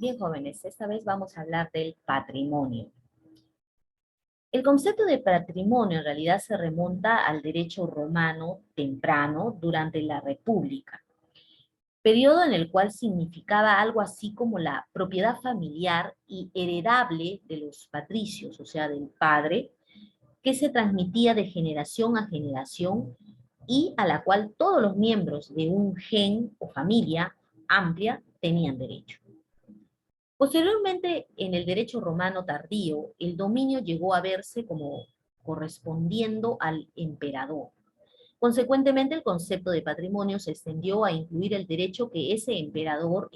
Bien, jóvenes, esta vez vamos a hablar del patrimonio. El concepto de patrimonio en realidad se remonta al derecho romano temprano durante la República, periodo en el cual significaba algo así como la propiedad familiar y heredable de los patricios, o sea, del padre, que se transmitía de generación a generación y a la cual todos los miembros de un gen o familia amplia tenían derecho. Posteriormente, en el derecho romano tardío, el dominio llegó a verse como correspondiendo al emperador. Consecuentemente, el concepto de patrimonio se extendió a incluir el derecho que ese emperador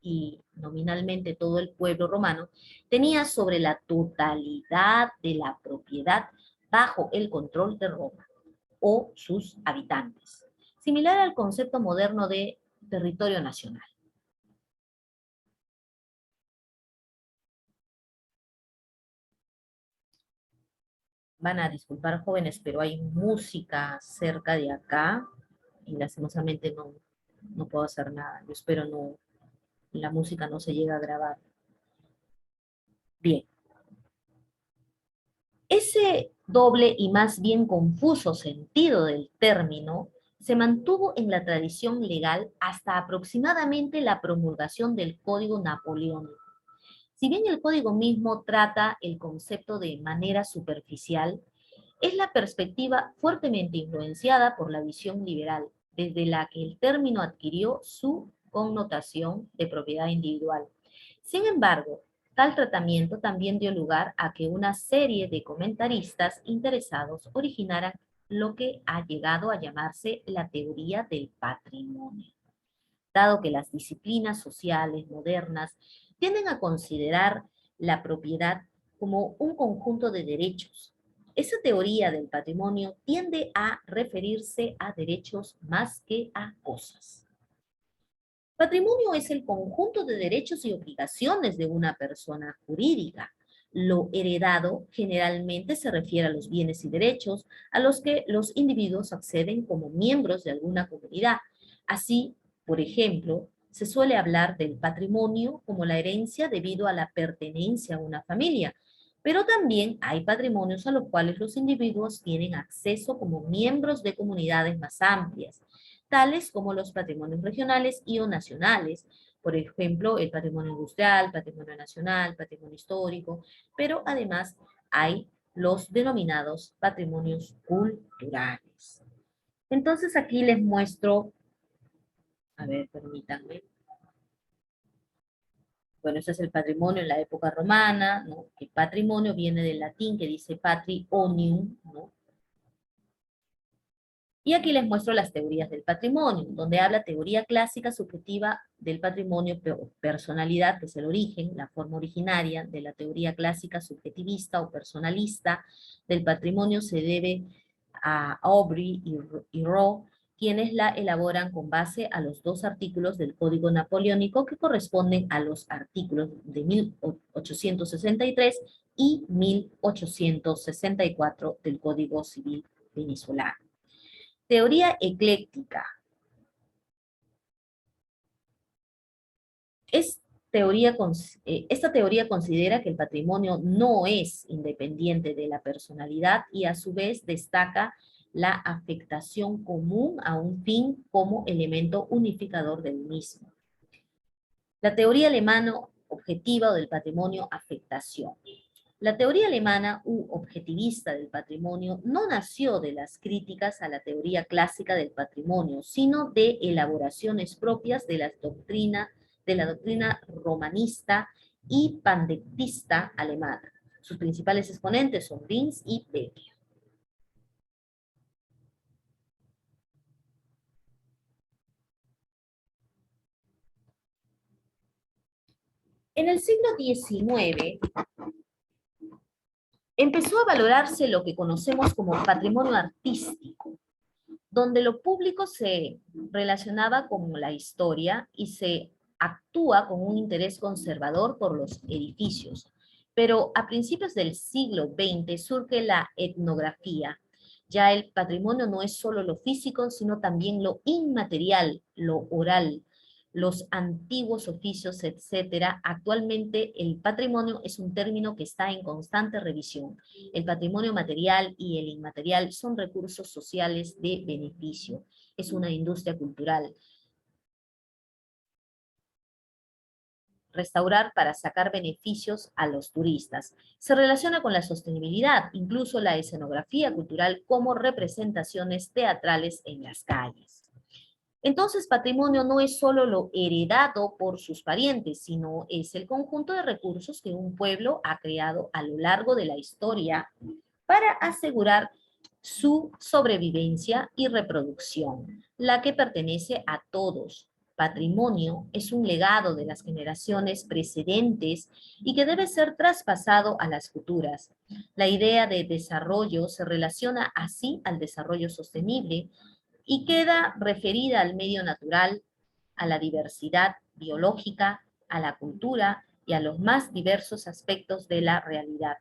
y nominalmente todo el pueblo romano tenía sobre la totalidad de la propiedad bajo el control de Roma o sus habitantes, similar al concepto moderno de territorio nacional. Van a disculpar, jóvenes, pero hay música cerca de acá y lastimosamente no puedo hacer nada. Yo espero la música no se llegue a grabar. Bien. Ese doble y más bien confuso sentido del término se mantuvo en la tradición legal hasta aproximadamente la promulgación del Código Napoleónico. Si bien el código mismo trata el concepto de manera superficial, es la perspectiva fuertemente influenciada por la visión liberal, desde la que el término adquirió su connotación de propiedad individual. Sin embargo, tal tratamiento también dio lugar a que una serie de comentaristas interesados originaran lo que ha llegado a llamarse la teoría del patrimonio. Dado que las disciplinas sociales modernas tienden a considerar la propiedad como un conjunto de derechos, esa teoría del patrimonio tiende a referirse a derechos más que a cosas. Patrimonio es el conjunto de derechos y obligaciones de una persona jurídica. Lo heredado generalmente se refiere a los bienes y derechos a los que los individuos acceden como miembros de alguna comunidad. Así, por ejemplo, se suele hablar del patrimonio como la herencia debido a la pertenencia a una familia, pero también hay patrimonios a los cuales los individuos tienen acceso como miembros de comunidades más amplias, tales como los patrimonios regionales y o nacionales, por ejemplo, el patrimonio industrial, patrimonio nacional, patrimonio histórico, pero además hay los denominados patrimonios culturales. Entonces aquí les muestro, a ver, permítanme. Bueno, ese es el patrimonio en la época romana, ¿no? El patrimonio viene del latín que dice patrionium, ¿no? Y aquí les muestro las teorías del patrimonio, donde habla teoría clásica subjetiva del patrimonio, personalidad, que es el origen, la forma originaria de la teoría clásica subjetivista o personalista del patrimonio se debe a Aubry y Rowe, quienes la elaboran con base a los dos artículos del Código Napoleónico que corresponden a los artículos de 1863 y 1864 del Código Civil venezolano. Teoría ecléctica. Esta teoría considera que el patrimonio no es independiente de la personalidad y a su vez destaca la afectación común a un fin como elemento unificador del mismo. La teoría alemana objetiva o del patrimonio afectación. La teoría alemana u objetivista del patrimonio no nació de las críticas a la teoría clásica del patrimonio, sino de elaboraciones propias de la doctrina romanista y pandectista alemana. Sus principales exponentes son Binz y Becker. En el siglo XIX, empezó a valorarse lo que conocemos como patrimonio artístico, donde lo público se relacionaba con la historia y se actúa con un interés conservador por los edificios. Pero a principios del siglo XX surge la etnografía. Ya el patrimonio no es solo lo físico, sino también lo inmaterial, lo oral, los antiguos oficios, etcétera. Actualmente el patrimonio es un término que está en constante revisión. El patrimonio material y el inmaterial son recursos sociales de beneficio. Es una industria cultural. Restaurar para sacar beneficios a los turistas. Se relaciona con la sostenibilidad, incluso la escenografía cultural como representaciones teatrales en las calles. Entonces, patrimonio no es solo lo heredado por sus parientes, sino es el conjunto de recursos que un pueblo ha creado a lo largo de la historia para asegurar su sobrevivencia y reproducción, la que pertenece a todos. Patrimonio es un legado de las generaciones precedentes y que debe ser traspasado a las futuras. La idea de desarrollo se relaciona así al desarrollo sostenible y queda referida al medio natural, a la diversidad biológica, a la cultura y a los más diversos aspectos de la realidad.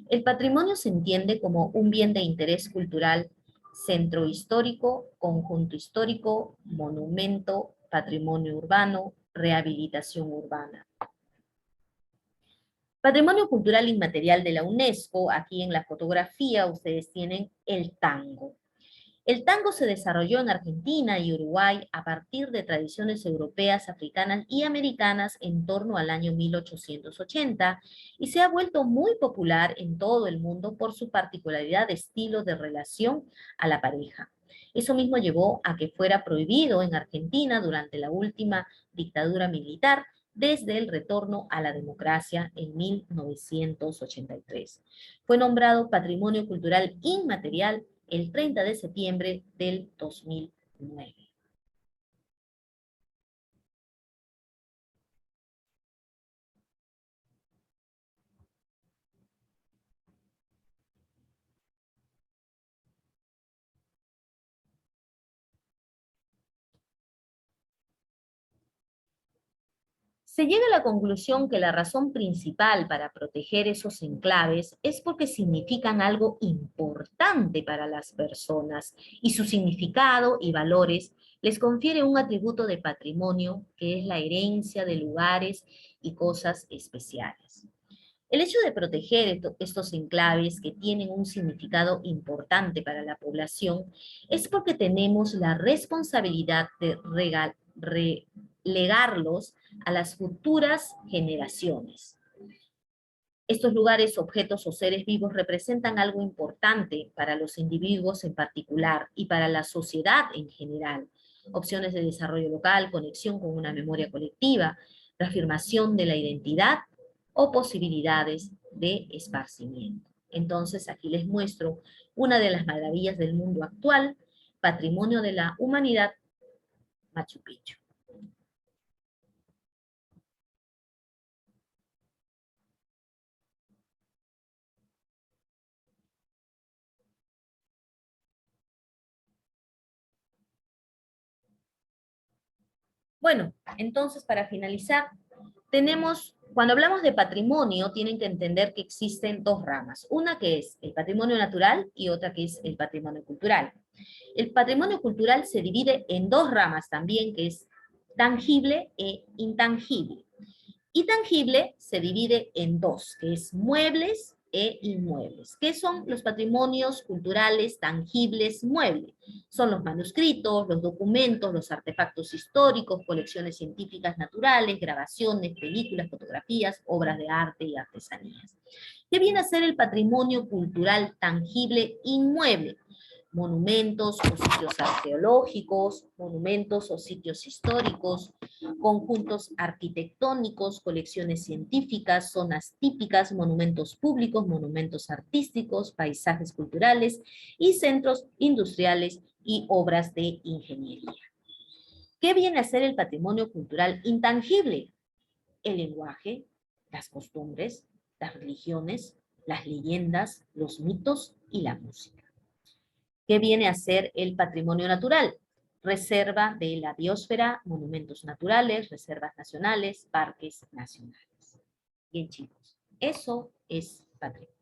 El patrimonio se entiende como un bien de interés cultural, centro histórico, conjunto histórico, monumento, patrimonio urbano, rehabilitación urbana. Patrimonio cultural inmaterial de la UNESCO, aquí en la fotografía ustedes tienen el tango. El tango se desarrolló en Argentina y Uruguay a partir de tradiciones europeas, africanas y americanas en torno al año 1880 y se ha vuelto muy popular en todo el mundo por su particularidad de estilo de relación a la pareja. Eso mismo llevó a que fuera prohibido en Argentina durante la última dictadura militar desde el retorno a la democracia en 1983. Fue nombrado Patrimonio Cultural Inmaterial el 30 de septiembre del 2009. Se llega a la conclusión que la razón principal para proteger esos enclaves es porque significan algo importante para las personas y su significado y valores les confiere un atributo de patrimonio que es la herencia de lugares y cosas especiales. El hecho de proteger estos enclaves que tienen un significado importante para la población es porque tenemos la responsabilidad de legarlos a las futuras generaciones. Estos lugares, objetos o seres vivos representan algo importante para los individuos en particular y para la sociedad en general. Opciones de desarrollo local, conexión con una memoria colectiva, reafirmación de la identidad o posibilidades de esparcimiento. Entonces, aquí les muestro una de las maravillas del mundo actual, patrimonio de la humanidad, Machu Picchu. Bueno, entonces para finalizar, cuando hablamos de patrimonio, tienen que entender que existen dos ramas. Una que es el patrimonio natural y otra que es el patrimonio cultural. El patrimonio cultural se divide en dos ramas también, que es tangible e intangible. Y tangible se divide en dos, que es muebles e inmuebles. ¿Qué son los patrimonios culturales tangibles muebles? Son los manuscritos, los documentos, los artefactos históricos, colecciones científicas naturales, grabaciones, películas, fotografías, obras de arte y artesanías. ¿Qué viene a ser el patrimonio cultural tangible inmueble? Monumentos o sitios arqueológicos, monumentos o sitios históricos, conjuntos arquitectónicos, colecciones científicas, zonas típicas, monumentos públicos, monumentos artísticos, paisajes culturales y centros industriales y obras de ingeniería. ¿Qué viene a ser el patrimonio cultural intangible? El lenguaje, las costumbres, las religiones, las leyendas, los mitos y la música. ¿Qué viene a ser el patrimonio natural? Reserva de la biosfera, monumentos naturales, reservas nacionales, parques nacionales. Bien, chicos, eso es patrimonio.